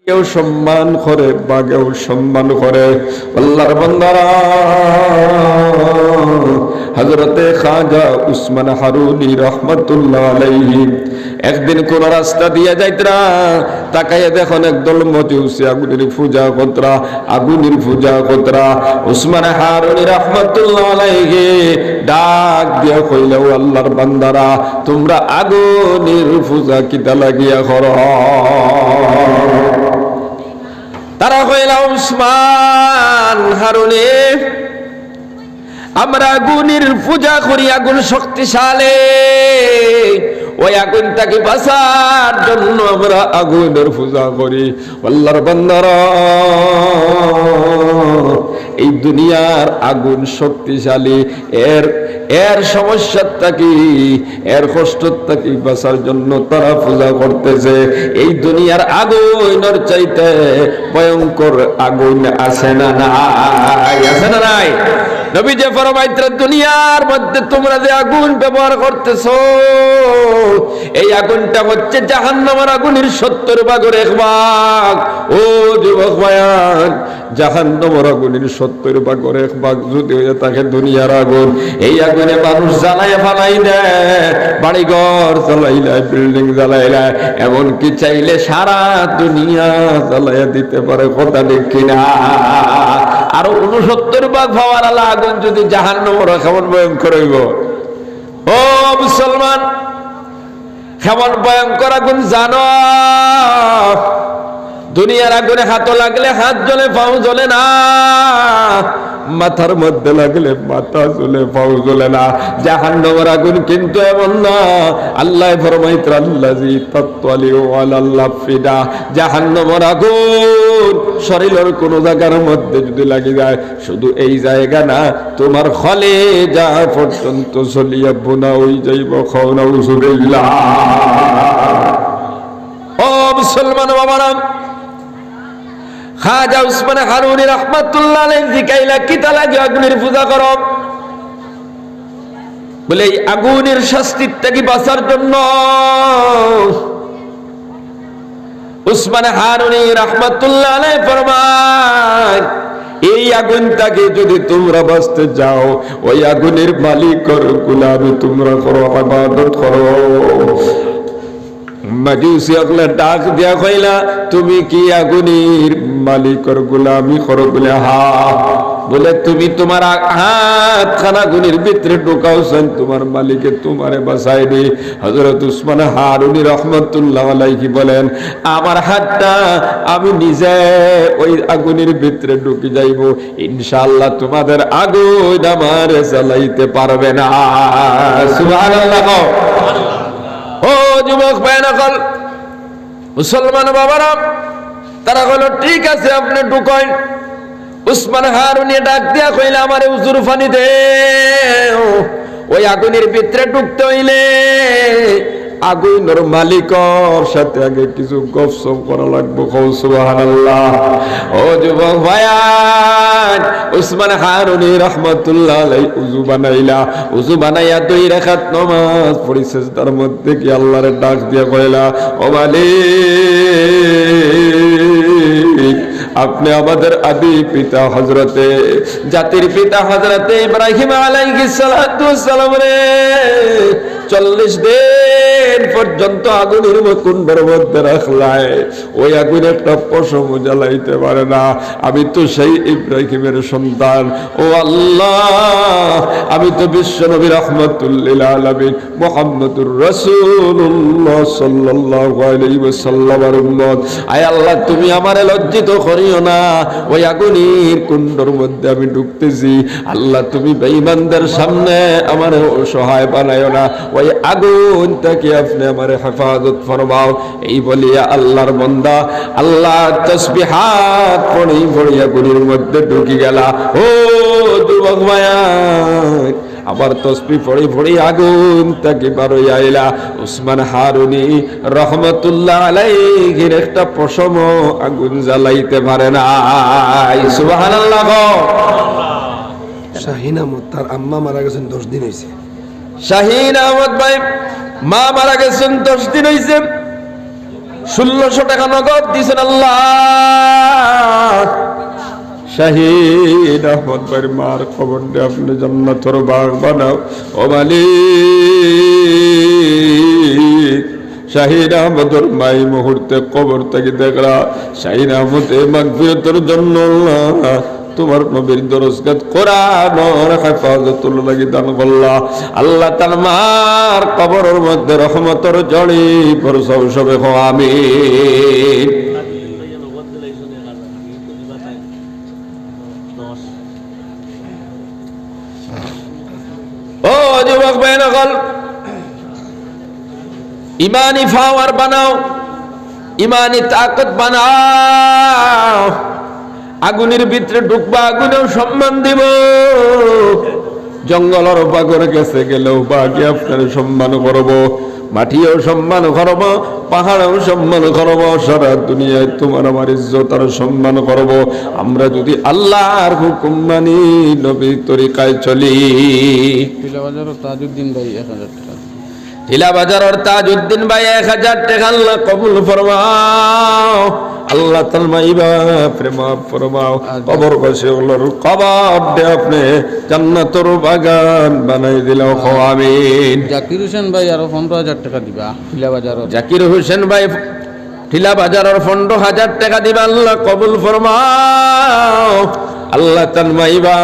কেউ সম্মান করে, বাঘেও সম্মান করে। আল্লাহর বান্দারা, হযরতে খাজা উসমান হারুনি রহমাতুল্লাহ আলাইহি একদিন কোন রাস্তা দিয়ে যাইতরা, তাকাইয়া দেখুন একদল মজুসি আগুনের পূজা কতরা, আগুনের পূজা কতরা। উসমান হারুনি রহমাতুল্লাহ আলাইহি ডাক দিয়া কইলেও, আল্লাহর বান্দারা, তোমরা আগুনের পূজা কিতা লাগিয়া করো? তারা কইলা, উসমান হারুনি, আমরা আগুনের পূজা করি, আগুন শক্তিশালী, ওই আগুনটাকে বাঁচার জন্য আমরা আগুনের পূজা করি। আল্লাহর বান্দারা, এই দুনিয়ার আগুন শক্তিশালী, এর সমস্যাটা কি, এর কষ্টটা কি বাঁচার জন্য তারা পূজা করতেছে। এই দুনিয়ার আগুনের চাইতে ভয়ঙ্কর আগুন আছে না নাই? আছে না নাই? নবী যে ফরমাইতেন, দুনিয়ার মধ্যে তোমরা যে আগুন ব্যবহার করতেছো, এই আগুনটা হচ্ছে জাহান্নামের আগুনের 70 ভাগের 1 ভাগ। ও যুবক ভাইয়ান, জাহান্নামের আগুনের 70 ভাগের 1 ভাগ যদি হয়ে থাকে দুনিয়ার আগুন, এই আগুনে মানুষ জ্বালায় ফালাই দেয়, বাড়িঘর জ্বালাই দেয়, বিল্ডিং জ্বালাই দেয়, এমনকি চাইলে সারা দুনিয়া জ্বালাইয়া দিতে পারে। কথা ঠিক কিনা? আর 69 ভাগ হওয়ার আলা আগুন যদি জাহান্নামের কেমন ভয়ঙ্কর হইব? ও মুসলমান, কেমন ভয়ঙ্কর আগুন জানো? দুনিয়ার আগুনে হাত লাগলে হাত জ্বলে, পাও জ্বলে না। মাথার মধ্যে লাগলে মাথা জ্বলে, পাও জ্বলে না। জাহান্নামের আগুন কিন্তু এমন না। আল্লাহ ফরমাইতেন, আল্লাযী তাত্তালিউ আলাল আফিদা, জাহান্নামের আগুন শরীরের কোন জায়গার মধ্যে যদি লাগি যায়, শুধু এই জায়গা না, তোমার কলেজা পর্যন্ত চলিয়া বোনা হই যাইব। খাউনাউযুবিল্লাহ। ও মুসলমান বাবারা, খাজা উসমান হারুনি রহমাতুল্লাহ আলাইহি জিকাইলা, কিতা লাগে আগুনের পূজা করো? বলে এই আগুনের শাস্তি থেকে বাঁচার জন্য উসমান হারুনি রহমাতুল্লাহ আলাইহি ফরমান, এই আগুনটাকে যদি তোমরা বাঁচতে যাও, ওই আগুনের মালিকের গোলামি তোমরা করো, ইবাদত করো। মাজুসি আকলা ডাক দিয়া কইলা, তুমি কি আগুনের মালিকের গোলামি করো? বলে হা। বলে তুমি তোমার হাত খানা আগুনের ভিতরে ঢুকাওছেন, তোমার মালিকে তোমারে বাঁচাইবে। হযরত উসমান হারুনি রহমাতুল্লাহ আলাইহি বলেন, আমার হাতটা আমি নিজে ওই আগুনের ভিতরে ঢুকে যাইব, ইনশাআল্লাহ তোমাদের আগুন আমার জ্বালাইতে পারবে না। সুবহানাল্লাহ। ও যুবক ভাইরা, মুসলমান বাবারা, তারা হলো ঠিক আছে, আপনি ঢুকাইন। উসমান হারুনি ডাক দিয়া কইলা, আমারে উজুর পানি দে। ওই আগুনের ভিতরে ঢুকতে হইলে আগুনের মালিকের সাথে আগে কিছু গপসপ করা লাগবে। সুবহানাল্লাহ। ও যুবক ভাইয়ান, উসমান হারুনি রহমাতুল্লাহ আলাইহি উযু বানাইলা, উযু বানাইয়া 2 রাকাত নামাজ পড়ি, সিজদার মধ্যে কি আল্লাহর ডাক দিয়া কইলা, ও মালিক, আপনি আমাদের আদি পিতা হযরতে জাতির পিতা হযরতে ইব্রাহিম আলাইহিস সালাতু ওয়াস সালাম রে 40 দিন পর্যন্ত আগুনের কুণ্ডের মধ্যে রাখলাই, ওই আগুন একটা পশম জ্বালাইতে পারে না। আমি তো সেই ইব্রাহিমের সন্তান। ও আল্লাহ, আমি তো বিশ্ব নবী রাহমাতুল লিল আলামিন মুহাম্মদুর রাসূলুল্লাহ সাল্লাল্লাহু আলাইহি ওয়াসাল্লামের উম্মত। আয় আল্লাহ, তুমি আমারে লজ্জিত করিও না। ওই আগুনের কুণ্ডের মধ্যে আমি ঢুকতেছি, আল্লাহ তুমি বেঈমানদের সামনে আমারে অসহায় বানাইও না। ওই আগুন থেকে আপনি আমারে হেফাজত ফরমাও। এই বলিয়া আল্লাহর বান্দা আল্লাহ তাসবিহাত পড়ি পড়ি আগুনের মধ্যে ঢুকে গেলা। ও যুবক ভাইয়ান, আবার তসবিহ পড়ি পড়ি আগুন থেকে বারই আইলা। উসমান হারুনি রহমাতুল্লাহ আলাইহির একটা পশম আগুন জ্বালাইতে পারে না। সুবহানাল্লাহ। শাহিন আহমদ, তার আম্মা মারা গেছেন 10 দিন হয়েছে। শাহিন আহমদ ভাই মা মারা গেছেন 10 দিন হয়েছে। 1600 টাকা নগদ দিয়েছেন আল্লাহ। শাহিদ আহমদ ভাইয়ের মার কবরটা আপনি জান্নাতের বাগ বানাও ও মালিক। শাহিদ আহমদের মাই মুহূর্তে কবর থেকে দেখলা শাহিদ আহমদে মাগফিরাতের জন্য আল্লাহ তোমার নবীর দরজগাত কোরআনের হেফাজতুল লাগি দান করলা। আল্লাহ তার মার কবরের মধ্যে রহমতের জড়ি পরসাও সবে আমিন। ও যুবক ভাইরা, ইমানি পাওয়ার বানাও, ইমানি তাকত বানাও। আগুনের ভিতরে ঢুকবা, আগুনেও সম্মান দিব। জঙ্গলের পাগরে গেছে গেলেও বাকি আপনার সম্মান করব, মাটিও সম্মান করব, পাহাড়েও সম্মান করব, সারা দুনিয়ায় তোমার আমার ইজ্জত আর সম্মান করব আমরা যদি আল্লাহর হুকুম মানি, নবীর তরিকায় চলি। টিলাবাজারের তাজউদ্দিন ভাই 1000 টাকা। টিলাবাজারের তাজউদ্দিন ভাই 1000 টাকা আল্লাহ কবুল ফরমাও। আল্লাহ তাআলা মাইবা প্রেম ফরমাও। কবর বসে ওগুলোর কবর দে আপনি জান্নাতের বাগান বানাই দিলাও। আমিন। জাকির হোসেন ভাই আরো 15000 টাকা দিবা টিলাবাজারের। জাকির হোসেন ভাই টিলাবাজারের 15000 টাকা দিবা, আল্লাহ কবুল ফরমাও। আল্লাহ তাআলা মাইবা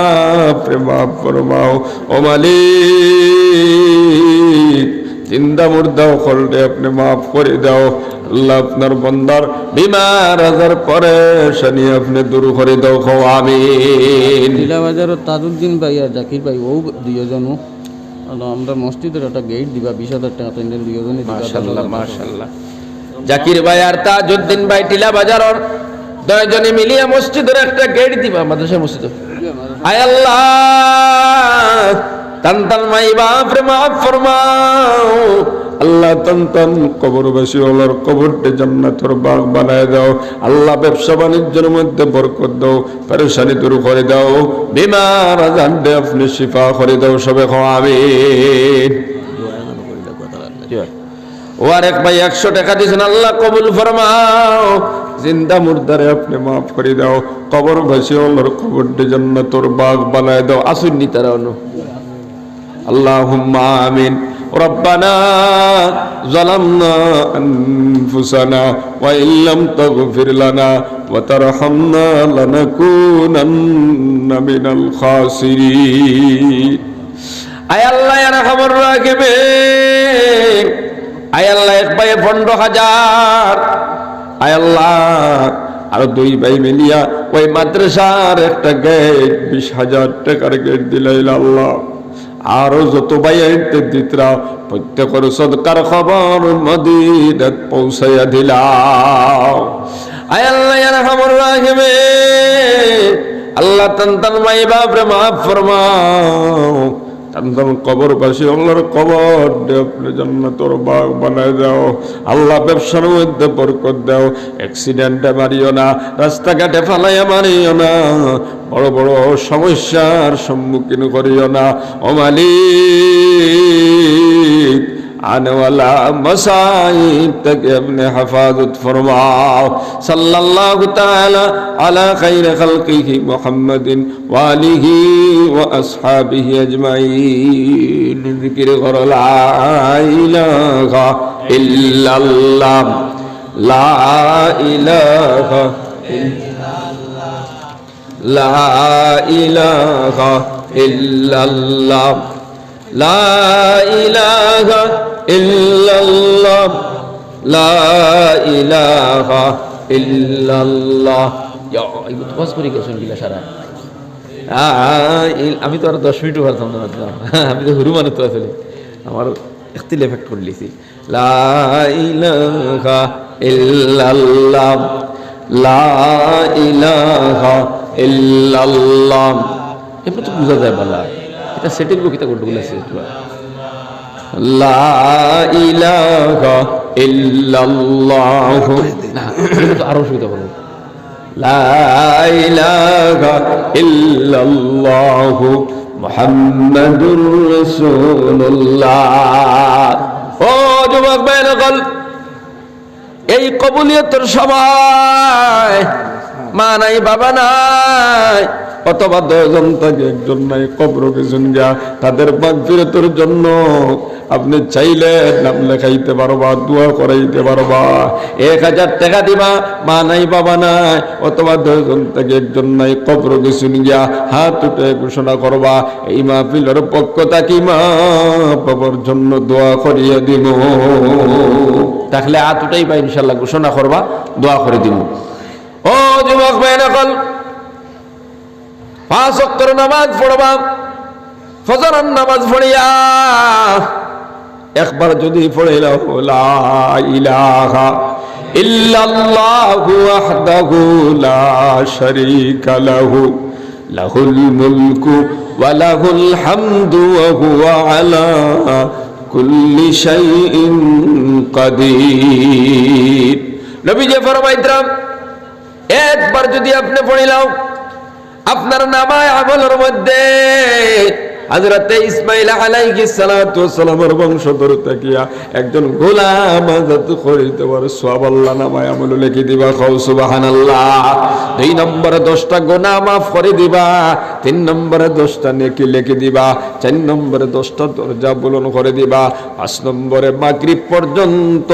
প্রেম ফরমাও ও মালিক। জিন্দা মুর্দাও খলতে আপনি মাফ করে দাও আল্লাহ। আপনার বন্দার বিমার আজার পরেশানি আপনি দূর করে দাও। আমিন। টিলাবাজারের তাজউদ্দিন ভাই আর জাকির ভাই ও দুইজনও আমরা মসজিদের একটা গেট দিবা 20000 টাকা তো দুইজনই দিবা। মাশাআল্লাহ মাশাআল্লাহ। জাকির ভাই আর তাজউদ্দিন ভাই টিলাবাজারের দুইজনে মিলিয়ে মসজিদের একটা গেট দিবা, মাদ্রাসা মসজিদ। আয় আল্লাহ তান তান মাইবা প্রেম ফরমাও। আল্লাহ তান তান কবরবাসী ওলার কবরটা জান্নাতের বাগ বানায় দাও। আল্লাহ ব্যবসা বাণিজ্যের মধ্যে বরকত দাও, পেরেশানি দূর করে দাও, বিমার আজান দে আপনি শিফা করে দাও। সবে আমিন। ও আরেক ভাই 100 টাকা দিয়েছেন, আল্লাহ কবুল ফরমাও। জিন্দা মুর্দারে আপনি মাফ করে দাও, কবরবাসী ওলার কবরটা জান্নাতের বাগ বানায় দাও। আসুন নি তারা অনু আল্লাহুম্মা আমিন। রব্বানা যালামনা আনফুসানা ওয়া ইল্লাম তাগফির লানা ওয়া তারহামনা লানাকুনান্না মিনাল খাসিরিন। আয় আল্লাহ ইয়া রাহমার রাহিম। আয় আল্লাহ এক ভাই 15000। আয় আল্লাহ আর 2 ভাই মিলিয়া ওই মাদ্রাসার একটা গেট 20000 টাকার গেট দিলাইল আল্লাহ। আরো যত ভাই আইতে দিতরা প্রত্যেকের সদকার খবর মদিনাত পৌঁছাইয়া দিলাও। আয় আল্লাহ ইয়া রাহমার রাহিম। আল্লাহ তান তান মাইবা প্রেম ফরমাও। তান তান কবরবাসী আল্লাহর কবর দে আপনি জান্নাতের বাগ বানায় দাও। আল্লাহ ব্যবসার মধ্যে বরকত দাও, অ্যাক্সিডেন্টে মারিও না, রাস্তাঘাটে ফালাইয়া মারিও না, বড় বড় সমস্যার সম্মুখীন করিও না। ও মালিক आने वाला मसाइब तक अपने हिफाजत फरमाओ। सल्लल्लाहु ताला अला खैर खल्किही मुहम्मदिन व आलिही व अस्हाबिही अजमाइन। जिक्र करो ला इलाहा इल्लल्लाह, ला इलाहा इल्लल्लाह, ला इलाहा इल्लल्लाह, ला इलाहा ইল্লাল্লাহ, লা ইলাহা ইল্লাল্লাহ। ইয়া ওয়াজ করে গেছেন বিলা সারা। আমি তো আর 10 মিনিটও পারতাম না, আমি তো হুরু মানুষ তো আসলে আমার ইখতিল এফেক্ট করে লিছি। লা ইলাহা ইল্লাল্লাহ, লা ইলাহা ইল্লাল্লাহ। এরপর তো বুঝা যায় বলা এটা সেটের বকিতা গোটগুলো আছে। লা ইলাহা ইল্লাল্লাহ, না আরো সুবিধা বলো। লা ইলাহা ইল্লাল্লাহ মুহাম্মাদুর রাসূলুল্লাহ। ও যুবক ভাইরা, এই কবুলিয়তের সময় মা নাই বাবা নাই অথবা 10 জন থেকে একজন নাই কবর গেছেন গা, তাদের মাগফিরাতের জন্য আপনি চাইলে নাম লেখাইতে পারবা, দোয়া করাইতে পারবা। 1000 টাকা দিবা, মা নাই বাবা নাই অথবা 10 জন থেকে একজন নাই কবর গেছেন গিয়া, হাত উঠে ঘোষণা করবা এই মাহফিলের পক্ষ থাকি মা বাবার জন্য দোয়া করিয়া দিব। তাহলে হাত উঠাইবা, ইনশাল্লাহ ঘোষণা করবা, দোয়া করে দিব। ও যুবক ভাইরা, কল 5 ওয়াক্তের নামাজ পড়বা, ফজরের নামাজ পড়িয়া একবার যদি পড়িলা লা ইলাহা ইল্লাল্লাহু ওয়াহদাহু লা শারীকা লাহু লাহুল মুলকু ওয়া লাহুল হামদু ওয়া হুয়া আলা কুল্লি শাইইন কাদির। নবীজি ফরমাইতেন একবার যদি আপনি পড়িলাও আপনার নামায় আমলের মধ্যে হযরতে ইসমাঈল আলাইহিস সালাতু ওয়াস সালামের বংশধর থাকিয়া একজন গোলাম আজাদ করিতে পারে সওয়াব আল্লাহ নামায় আমল লিখে দিবা। খাও সুবহানাল্লাহ। 2 নম্বরে 10টা গুনাহ মাফ করে দিবা, 3 নম্বরে 10টা নেকি লিখে দিবা, 4 নম্বরে 10টা দরজা বুলন্দ করে দিবা, 5 নম্বরে মাগরিব পর্যন্ত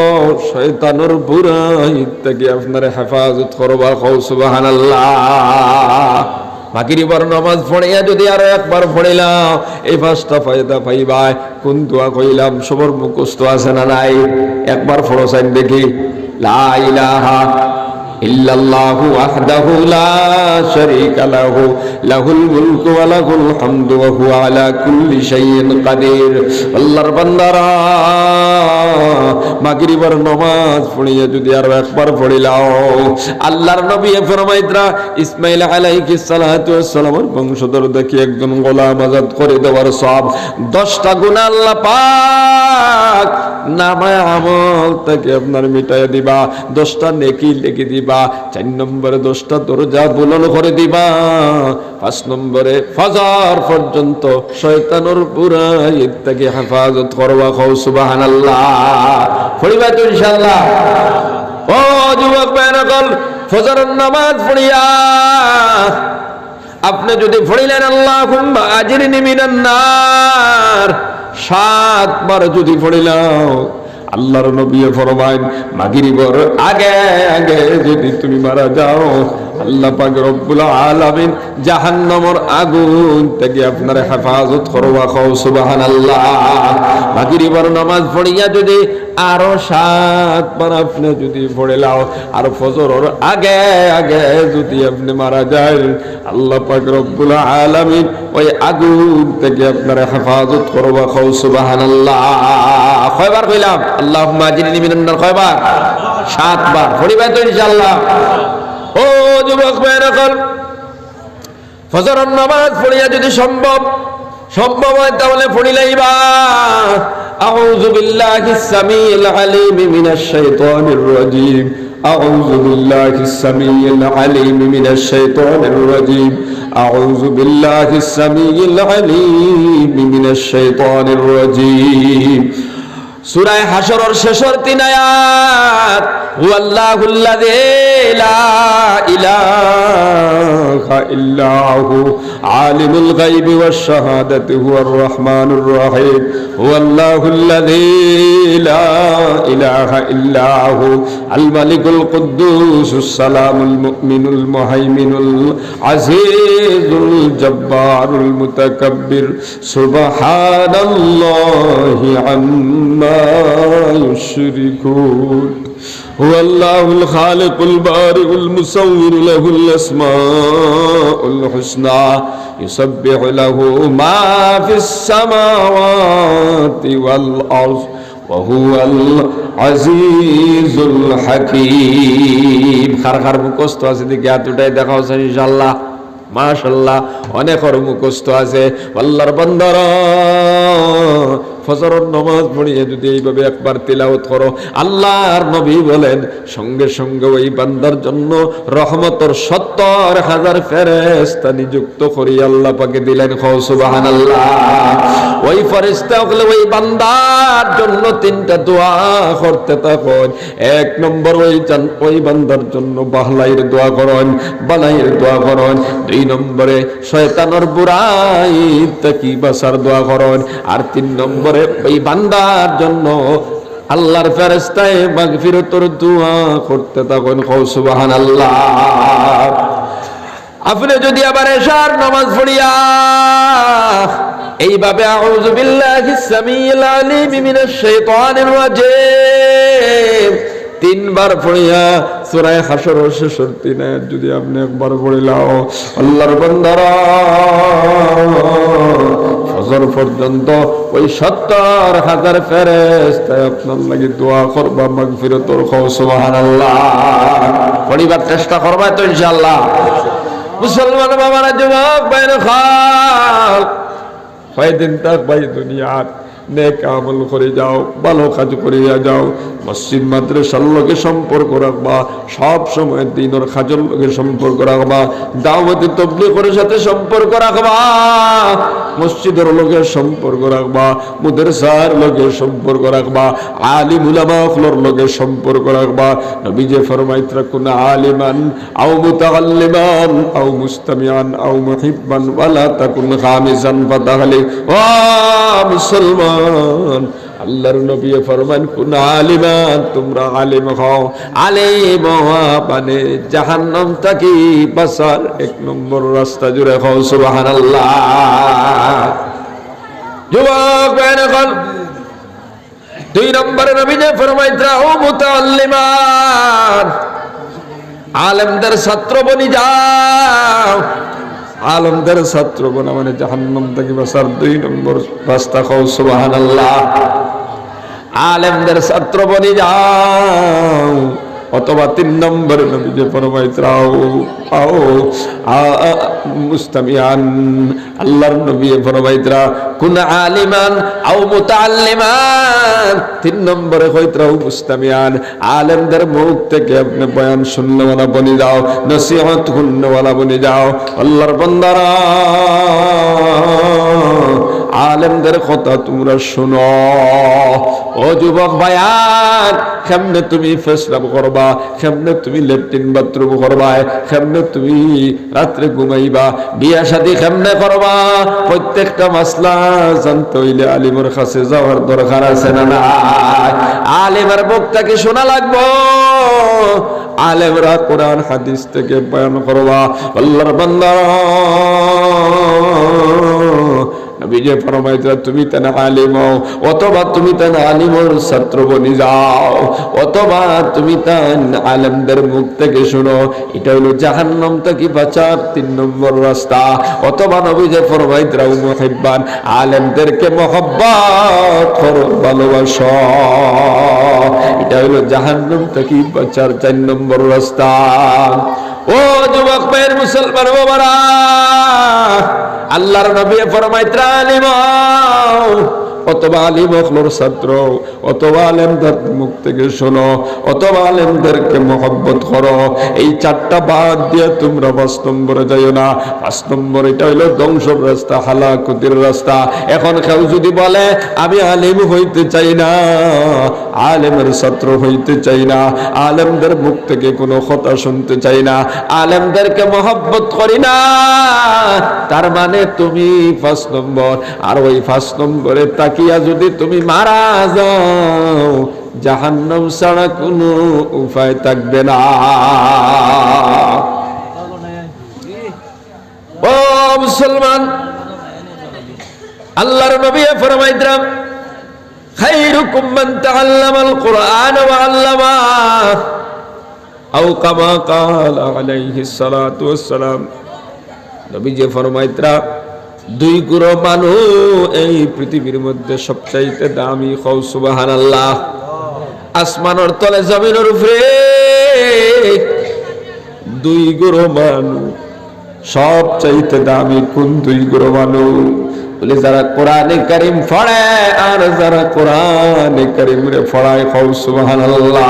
শয়তানের বুরাই থেকে আপনার হেফাজত করবা। খাও সুবহানাল্লাহ। মাগরিবের নামাজ পড়িয়া যদি আরো একবার পড়িলাম এই 5টা ফায়দা পাইবা। কোন দোয়া কইলাম সবার মুখস্থ আছে না নাই? একবার পড়ছেন দেখি, লা ইলাহা ইল্লাল্লাহু ওয়াহদাহু লা শারীকা লাহু লাহুল মুলকু ওয়া লাহুল হামদু ওয়া হুয়া আলা কুল্লি শাইইন কাদির। আল্লাহর বান্দারা মাগরিবের নামাজ পড়িয়া যদি আরো একবার পড়িলাও আল্লাহর নবী ফরমাইতরা ইসমাঈল আলাইহিস সালাতু ওয়াস সালামের বংশধর দেখি একজন গোলাম আজাদ করে দেওয়ার সব 10টা গুনাহ আল্লাহ পাক নামায় আমল থেকে আপনার মিটাইয়া দিবা, 10টা নেকি লিখে দিবা, 4 নম্বরে 10টা দরজা বুলন্দ করে দিবা, 5 নম্বরে ফজর পর্যন্ত শয়তানের বুরাই থেকে হেফাজত করবা। খাও সুবহানাল্লাহ। পড়িবা তো ইনশাআল্লাহ। ও যুবক ভাইরা, ফজরের নামাজ পড়িয়া আপনি যদি পড়িলেন আল্লাহুম্মা আজরিনি মিনান নার 7 বার যদি পড়িলাও আল্লাহর নবী ফরমায় মাগরিবের আগে আগে যদি তুমি মারা যাও আল্লাহ পাক রব্বুল আলামিন জাহান্নামের আগুন থেকে আপনার হেফাজত করবা। খাও সুবহানাল্লাহ। মাগরিবের নামাজ পড়িয়া যদি আরো 7 বার আপনি যদি পড়িলাও আর ফজরের আগে আগে যদি আপনি মারা যায় আল্লাহ পাক রব্বুল আলামিন ওই আগুন থেকে আপনার হেফাজত করবা। খাও সুবহানাল্লাহ। কয়বার কইলাম? আল্লাহুম্মা আজরিনি মিনান নার কয়বার? 7 বার। পড়িবা তো ইনশাআল্লাহ। ও যুবক ভাইরা, ফজরের নামাজ পড়িয়া যদি সম্ভব হয় তাহলে পড়িলাইবা আউযু বিল্লাহিস সামিউল আলিম মিনাশ শাইতানির রাজীম, আউযু বিল্লাহিস সামিউল আলিম মিনাশ শাইতানির রাজীম, আউযু বিল্লাহিস সামিউল আলিম মিনাশ শাইতানির রাজীম। সূরা হাশরের শেষের 3 আয়াত, হুয়াল্লাহুল্লাযী লা ইলাহা ইল্লাহু আলিমুল গায়বি ওয়াশ শাহাদাতি হুয়ার রহমানুর রহিম, হুয়াল্লাহুল্লাযী লা ইলাহা ইল্লাহু আল মালিকুল কুদ্দুসুস সালামুল মুমিনুল মুহাইমিনুল আজিজুল জব্বারুল মুতাকাব্বির সুবহানাল্লাহি আম্মা يشركون هو الله الخالق البارئ المصور له الأسماء الحسنى يسبح له ما في السماوات والأرض وهو العزيز الحكيم। খার মুখস্থ আছে দেখি হাত উঠাই দেখাও ইনশাআল্লাহ। মাশাআল্লাহ, অনেক মুখস্থ আছে। আল্লাহর বান্দারা ফজরের নামাজ পড়িয়ে যদি এইভাবে একবার তিলাওয়াত করো, আল্লাহর নবী বলেন সঙ্গে সঙ্গে ওই বান্দার জন্য রহমতের 70,000 ফেরেশতা নিযুক্ত করে আল্লাহ পাকে দিলেন। সুবহানাল্লাহ। ওই ফেরেশতা হলে ওই বান্দার জন্য 3টা দোয়া করতে থাকেন। 1 নম্বর ওই বান্দার জন্য বাহলাইয়ের দোয়া করেন, বালাইয়ের দোয়া করেন। 2 নম্বরে শয়তানের বুরাই থেকে বাঁচার দোয়া করেন। আর 3 নম্বরে ওই বান্দার জন্য আল্লাহর ফেরেশতায়ে মাগফিরাতের দোয়া করতে থাকেন। সুবহানাল্লাহ। আপনি যদি আবার এশার নামাজ পড়িয়া এইভাবে আউযু বিল্লাহিস সামিউল আলিম মিনাশ শাইতানির রাজিম 3 বার পড়িয়া সূরা হাশর শেষের 3 আয়াত যদি আপনি একবার পড়িলাও, আল্লাহর বান্দারা ফজর পর্যন্ত ওই 70,000 ফেরেশতা আপনার লাগি দোয়া করবা মাগফিরাতুর। সুবহানাল্লাহ। পড়িবার চেষ্টা করবা তো ইনশাআল্লাহ। মুসলমান বাবারা, যুবক ভাইরা, খাল কয়দিন তাক ভাই দুনিয়ার নেক আমল করে যাও, ভালো কাজ করিয়া যাও, মসজিদ মাদ্রাসার লগে সম্পর্ক রাখবা, সব সময় দিনের কাজের লগে সম্পর্ক রাখবা, দাওয়াতি তাবলীগের সাথে সম্পর্ক রাখবা, মসজিদের লগে সম্পর্ক রাখবা, মাদ্রাসার লগে সম্পর্ক রাখবা, আলিম উলামার লগে সম্পর্ক রাখবা। নবী যে ফরমাইতরা কুন আলিমান আও মুতাআল্লিমান আও মুস্তামিআন আও মুহিব্বান ওয়ালা তাকুন খামিসান ফাতাহলি। ও মুসলমান, আল্লাহর নবী ফরমান কুন আলিমান, তোমরা আলিম হও। আলিম হওয়া মানে জাহান্নাম থেকে বাঁচার 1 নম্বর রাস্তা জুড়ে হও। সুবহানাল্লাহ। যুবক ভাইরা, 2 নম্বরে নবী যে ফরমাইতরা ও মুতাআল্লিমান, আলেমদের ছাত্র বনি যাও। আলেমদের ছাত্র বনা মানে জাহান্নাম থেকে বাঁচার 2 নম্বর রাস্তা। সুবহানাল্লাহ। আলেমদের ছাত্র বনি যাও। অথবা 3 নম্বর নবী যে ফরমাইতরা আও মুস্তামিআন, আল্লাহর নবী ফরমাইতরা কুন আলিমান আও মুতাআল্লিমান। 3 নম্বরে কইতরা মুস্তামিআন, আলেমদের মুখ থেকে আপনি বয়ান শুননেওয়ালা বনি যাও, নসিহত শুননেওয়ালা বনি যাও। আল্লাহর বান্দারা, আলেমদের কথা তোমরা শুনো। ও যুবক ভাইয়ার, কেমনে তুমি ফেসলাম করবা, কেমনে তুমি ল্যাট্রিন বাথরুম করবা, কেমনে তুমি রাত্রে ঘুমাইবা, বিয়া শাদী কেমনে করবা, প্রত্যেকটা মাসলা জানতে হইলে আলিমের কাছে যাওয়ার দরকার আছে না নাই? আলিমের বক্তাকে শোনা লাগবো। আলেমরা কোরআন হাদিস থেকে বয়ান করবা। আল্লাহর বান্দা, নবী যে ফরমাইতরা তুমি তানা আলিম হও, অথবা তুমি তানা আলিমের ছাত্র বনি যাও, অথবা তুমি তান আলেমদের মুখ থেকে শুনো। এটা হলো জাহান্নাম থেকে বাঁচার 3 নম্বর রাস্তা। অথবা নবী যে ফরমাইতরা মুহিব্বান, আলেমদেরকে মহব্বত করো, ভালোবাসো। এটা হলো জাহান্নাম থেকে বাঁচার 4 নম্বর রাস্তা। ও যুবক ভাইয়ের, মুসলমান বাবারা, আল্লাহর নবী ফরমাইতরা আলিম অথবা আলিম হলোর ছাত্র, অথবা আলেমদের মুখ থেকে শোনো, অথবা আলেমদেরকে মহব্বত করো। এই 4টা বাদ দিয়ে তোমরা 5 নম্বরে যাইও না। 5 নম্বর এটা হইলো ধ্বংসের রাস্তা, হালাকুতির রাস্তা। এখন কেউ যদি বলে আমি আলিম হইতে চাই না, আলেমের ছাত্র হইতে চাই না, আলেমদের মুখ থেকে কোনো কথা শুনতে চাই না, আলেমদেরকে মহব্বত করি না, তার মানে তুমি 5 নম্বর। আর ওই 5 নম্বরে তাকিয়া যদি তুমি মারা যাও, জাহান্নাম ছাড়া কোনো উপায় থাকবে না। ও মুসলমান, আল্লাহর নবী ফরমাইতরা খায়রুকুম মান তাআল্লামাল কুরআন ওয়া আল্লামাহু আও কামা ক্বালা আলাইহিস সালাতু ওয়াস সালাম। নবী যে ফরমাইতরা 2 গুরু মানুষ এই পৃথিবীর মধ্যে সবচাইতে দামি। কও সুবহানাল্লাহ। আসমানের তলে জমিনের উপরে 2 গুরু মানুষ সবচাইতে দামি। কোন 2 গুরু মানুষ? বলে যারা কোরআনে কারীম পড়ে আর যারা কোরআনে কারীম রে পড়ায় কও সুবহানাল্লাহ।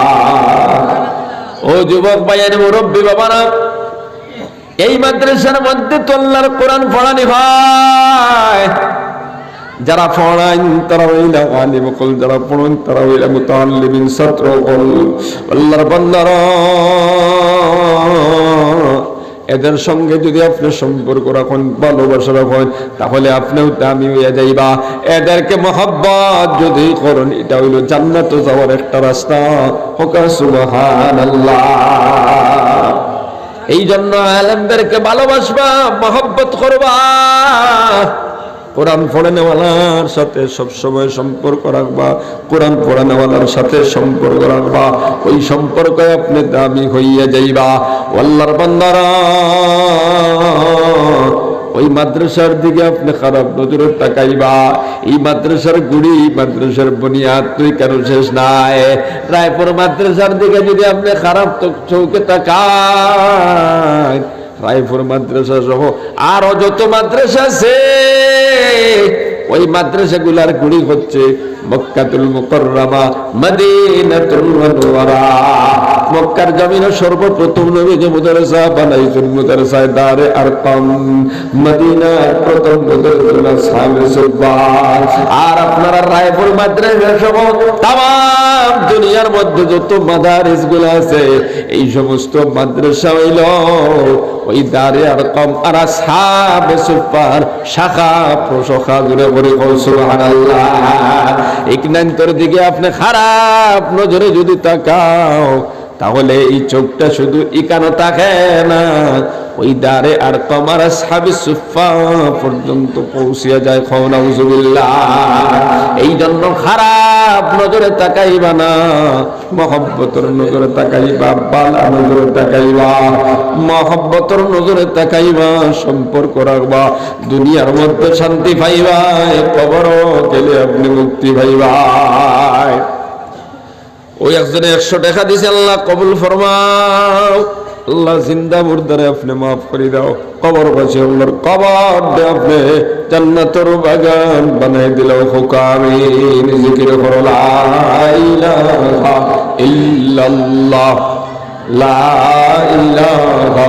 ও যুবক ভাইয়ের মুরব্বী বাবারা, এই মাদ্রাসার মধ্যে তো আল্লাহর কোরআন পড়ানি হয়। যারা পড়ান তারা হইলা আলিম কল, যারা পড়েন তারা হইলা মুতাআল্লিমিন ছাত্র কল। আল্লাহর বান্দারা, এদের সঙ্গে যদি আপনি সম্পর্ক রাখেন, ভালোবাসা রাখেন, তাহলে আপনিও দামি হইয়া যাইবা। এদেরকে মহব্বত যদি করেন, এটা হইল জান্নাতে যাওয়ার একটা রাস্তা। হোক সুবহানাল্লাহ। এই জন্য আলেমদেরকে ভালোবাসবা, মহব্বত করবা। কোরআন পড়ানেওয়ালার সাথে সবসময় সম্পর্ক রাখবা, কোরআন পড়ানেওয়ালার সাথে সম্পর্ক রাখবা। ওই সম্পর্কে আপনি দামি হইয়া যাইবা। আল্লাহর বান্দারা, ওই মাদ্রাসার দিকে আপনি খারাপ নজরে তাকাইবা। এই মাদ্রাসার গুড়ি, মাদ্রাসার বুনিয়াদ তুই কারো শেষ নাই। রায়পুর মাদ্রাসার দিকে যদি আপনি খারাপ চৌকে তাকান, রায়পুর মাদ্রাসা সহ আরো যত মাদ্রাসা আছে, ওই মাদ্রাসাগুলার গুড়ি হচ্ছে মক্কাতুল মুকাররমা, মদিনাতুল মুনাওয়ারা। মক্কার জমিনে সর্বপ্রথম নবী যে মাদ্রাসা বানাইছেন, মাদ্রাসায়ে দারে আরকাম। মদিনার প্রথম মাদ্রাসা আসহাবে সুফা। আর আপনারা রায়পুর মাদ্রাসা সহ তাম দুনিয়ার মধ্যে যত মাদারিসগুলো আছে, এই সমস্ত মাদ্রাসা হইল ওই দারে আরকাম আর আসহাবে সুফার শাখা প্রশাখা জুড়ে পড়ে। সুবহানাল্লাহ। ইকনান্তর দিকে আপনি খারাপ নজরে যদি তাকাও, তাহলে এই চোখটা শুধু ইকানো থাকে না, ওই দারে আর কমার আসহাবে সুফা পর্যন্ত পৌঁছিয়া যায়। নাউজুবিল্লাহ। এই জন্য খারাপ নজরে তাকাইবা না, মহব্বতের নজরে তাকাইবা, ভালো নজরে তাকাইবা, মহব্বতের নজরে তাকাইবা, সম্পর্ক রাখবা। দুনিয়ার মধ্যে শান্তি পাইবা, কবরও গেলে আপনি মুক্তি পাইবা। ওই একজনে 100 টাকা দিছে, আল্লাহ কবুল ফরমাও। আল্লাহ জিন্দা মুর্দারে আপনি মাফ করে দাও। কবর পাশে আল্লাহর কবর দে আপনি জান্নাতের বাগান বানাই দিলাও। হুকামিন জিকির করো লা ইলাহা ইল্লাল্লাহ, লা ইলাহা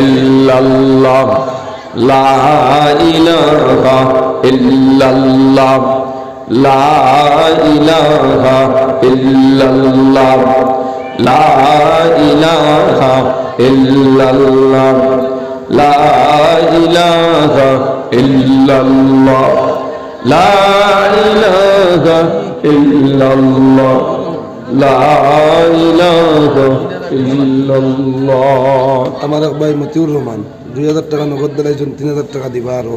ইল্লাল্লাহ, লা ইলাহা ইল্লাল্লাহ, লা ইলাহা ইল্লাল্লাহ, লা ইলাহা ইল্লাল্লাহ, লা ইলাহা ইল্লাল্লাহ, লা ইলাহা ইল্লাল্লাহ, লা ইলাহা ইল্লাল্লাহ। আমার এক ভাই মতিউর রহমান 2000 টাকা নগদ দিলাইছেন, 3000 টাকা দিবা আরো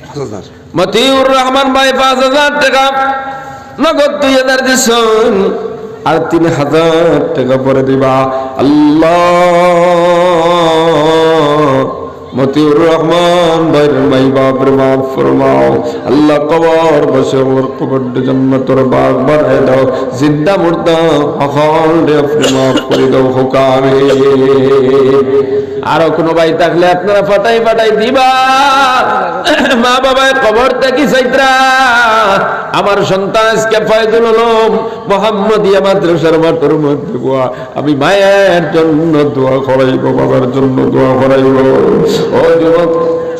5000। মতিউর রহমান ভাই 5000 টাকা নগদ 2000 দিছেন, আর 3000 টাকা পরে দিবা। আল্লাহ মতিউর রহমান ভাইয়ের মাই বাপের মাফ ফরমাও। আল্লাহ কবর বসে ওর কবরটা জান্নাতের বাগ বানায় দাও। জিন্দা মুর্দা হকল রে আপনি মাফ করে দাও। হুকামে আরো কোনো ভাই থাকলে আপনারা ফাটাই ফাটাই দিবা। মা বাবায় কবর থেকে চাইত্রা, আমার সন্তান আজকে ফয়জুল উলুম মুহাম্মদিয়া মাদ্রাসার মাঠের মধ্যে গোয়া, আমি মায়ের জন্য দোয়া করাইব, বাবার জন্য দোয়া করাইব। ও যুবক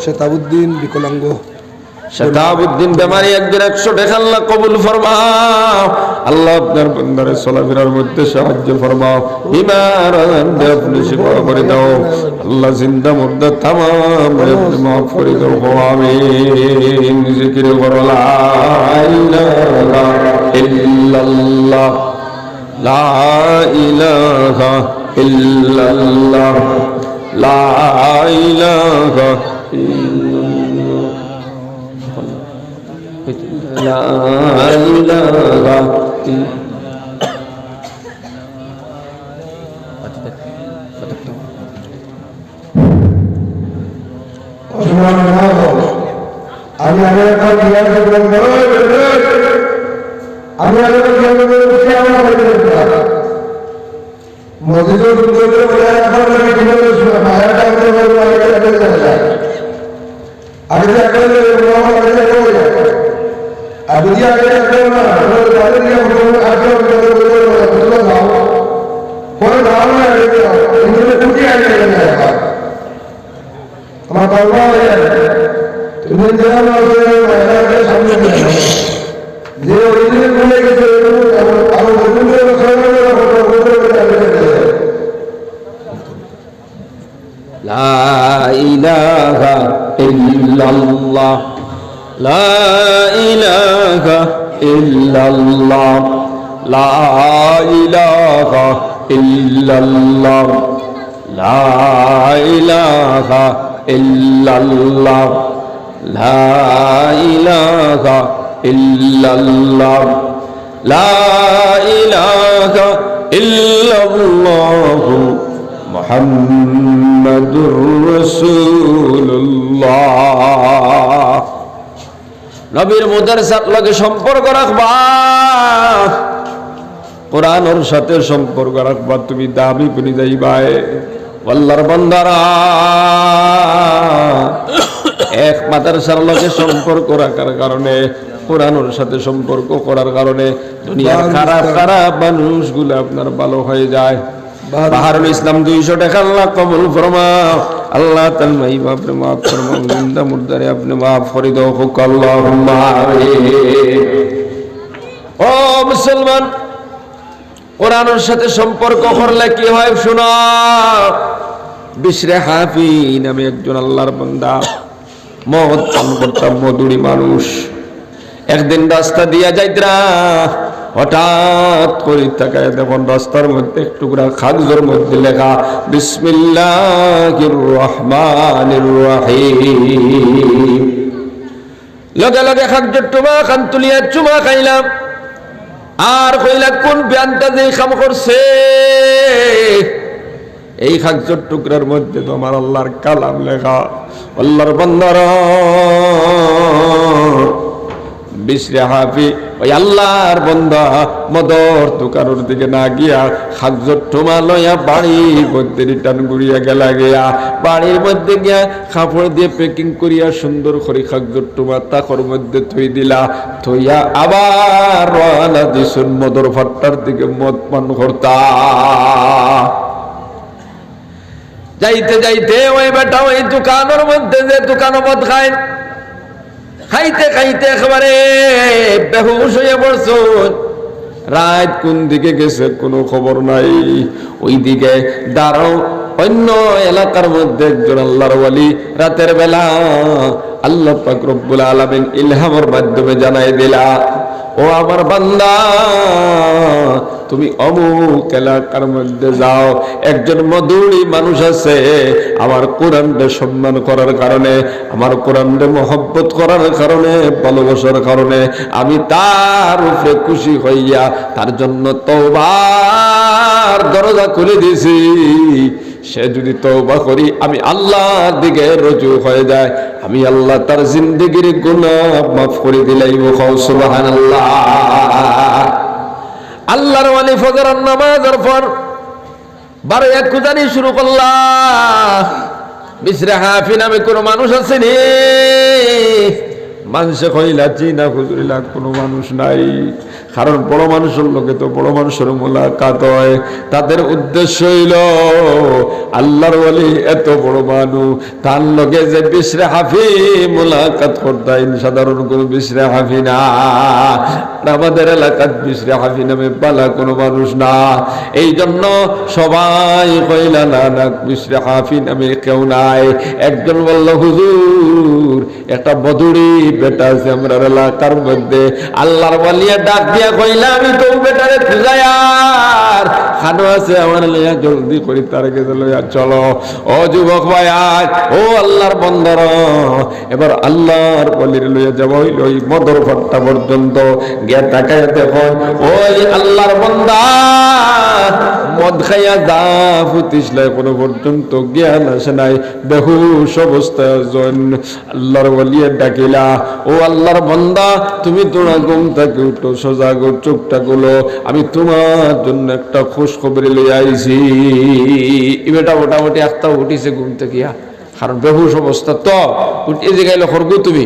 শেতাবুদ্দিন বিকলাঙ্গ, শেতাবুদ্দিন বেমারি, একদিন 100 টাকা আল্লাহ কবুল ফরমাও। আল্লাহ আপনার বান্দারে চলাফেরার মধ্যে সাহায্য ফরমাও। বিমার আপনি শিফা করে দাও। আল্লাহ জিন্দা মুর্দা তামাম আপনি মাফ করে দাও। আমিন। জিকির করো লা ইলাহা ইল্লাল্লাহ, লা ইলাহা ইল্লাল্লাহ, লা ইলাহা লা ইলাহা আমি আমি لا إله إلا الله لا إله إلا الله لا إله إلا الله لا إله إلا الله لا إله إلا الله لا إله إلا الله মুহাম্মাদুর রাসূলুল্লাহ। নবীর মুদারসাত লগে সম্পর্ক রাখবা, কোরআনের সাথে সম্পর্ক রাখবা, তুমি দাবি করে যাইবাই। আল্লাহর বান্দারা এক মাদ্রাসার লগে সম্পর্ক রাখার কারণে, কোরআনের সাথে সম্পর্ক করার কারণে দুনিয়ার খারাপ খারাপ মানুষগুলো আপনার ভালো হয়ে যায়। বাহারুল ইসলাম 200 টাকা আল্লাহ কবুল ফরমাও, আল্লাহ তাআলা মাই বাপরে মাফ ফরমাও, জিন্দা মুর্দারে আপনি মাফ করে দাও, হুক আল্লাহুম্মা আমিন। ও মুসলমান, কোরআনের সাথে সম্পর্ক করলে কি হয় শোনো। বিশরে হাফি নামে একজন আল্লাহর বান্দা, মদ পান করতাম, মধুরী মানুষ। একদিন রাস্তা দিয়া যাইতরা, হঠাৎ করে তাকায় দেখুন রাস্তার মধ্যে এক টুকরা কাগজের মধ্যে লেখা বিসমিল্লাহির রহমানির রহিম। লগে লগে কাগজের টুমা খান তুলিয়া চুমা খাইলাম, আর কইলা কোন ব্যানটা যে কাম করছে। এই কাগজের টুকরার মধ্যে তো আমার আল্লাহর কালাম লেখা। আল্লাহর বান্দারা বিশরে হাফি ওই আল্লাহর বান্দা মদর দোকানের দিকে না গিয়া কাগজের টোমা লইয়া বাড়ির মধ্যে রিটার্ন ঘুরিয়া গেলা গিয়া, বাড়ির মধ্যে গিয়া কাপড় দিয়ে প্যাকিং করিয়া সুন্দর করে কাগজের টোমা তাকর মধ্যে থই দিলা, থইয়া আবার রওনা দিছুন মদর ফাট্টার দিকে মদ পান করতা। যাইতে যাইতে ওই বেটা ওই দোকানের মধ্যে যে দোকানে মদ খায়, খাইতে খাইতে একেবারে বেহুশ হয়ে পড়ছুন। রাত কোন দিকে গেছে কোনো খবর নাই। ওই দিকে দাঁড়াও অন্য এলাকার মধ্যে একজন আল্লাহর ওয়ালি রাতের বেলা আল্লাহ পাক রব্বুল আলামিন ইলহামের মাধ্যমে জানাই দিলা, ও আমার বান্দা তুমি অমুক এলাকার মধ্যে যাও, একজন মধুরী মানুষ আছে, আমার কোরআনকে সম্মান করার কারণে, আমার কোরআনকে মহব্বত করার কারণে, ভালোবাসার কারণে আমি তার উপরে খুশি হইয়া তার জন্য তওবার দরজা খুলে দিয়েছি। সে যদি তওবা করি আমি আল্লাহর দিকে রুজু হয়ে যায়, আমি আল্লাহ তার জিন্দেগির গুনাহ মাফ করে দিলাইব। সুবহানাল্লাহ। আল্লাহর ওয়ালি ফজরের নামাজের পর 12 খুদানি শুরু করলাম। বিশরে হাফি নামে কোন মানুষ আছে নি? মানুষে কইলা চিনা হুজুরিলা কোনো মানুষ নাই, কারণ বড় মানুষের লোকে তো বড় মানুষের মোলাকাত হয়। তাদের উদ্দেশ্য হইল আল্লাহর ওয়ালি এত বড় মানুষ, তার লগে যে বিশরে হাফি মোলাকাত করতাই সাধারণ কোনো বিশরে হাফি না। আমাদের এলাকার বিশরে হাফি নামে পালা কোনো মানুষ না। এই জন্য সবাই কইলা না না বিশরে হাফি নামে কেউ নাই। একজন বলল হুজুর একটা বদুরি বেটা আছে আমরা এলাকার মধ্যে, আল্লাহর ওয়ালিয়া ডাক দিয়া কইলা আমি তো বেটারে খুঁজায়ার খানো আছে আমার লইয়া জলদি করি তার কাছে লইয়া চলো। ও যুবক ভাই আয়, ও আল্লাহর বন্দর, এবার আল্লাহর ওয়ালির লইয়া যাব হইল ওই মদর ফাট্টা পর্যন্ত গিয়া তাকায় দেখো ওই আল্লাহর বান্দা মদ খাইয়া দা ফুতিসলাই কোনো পর্যন্ত জ্ঞান আসে নাই, বেহুশ অবস্থায় একজন আল্লাহর ওয়ালিয়া ডাকিলা, ও আল্লাহর বান্দা তুমি তোরা ঘুম থেকে উঠো, সোজা গো চোখটা গুলো, আমি তোমার জন্য একটা খুশ খবরে লই আইছি। এটা মোটামুটি একটা উঠিছে ঘুম থেকে, কারণ বেহুশ অবস্থা তো উঠে যে গেলে খরগু তুমি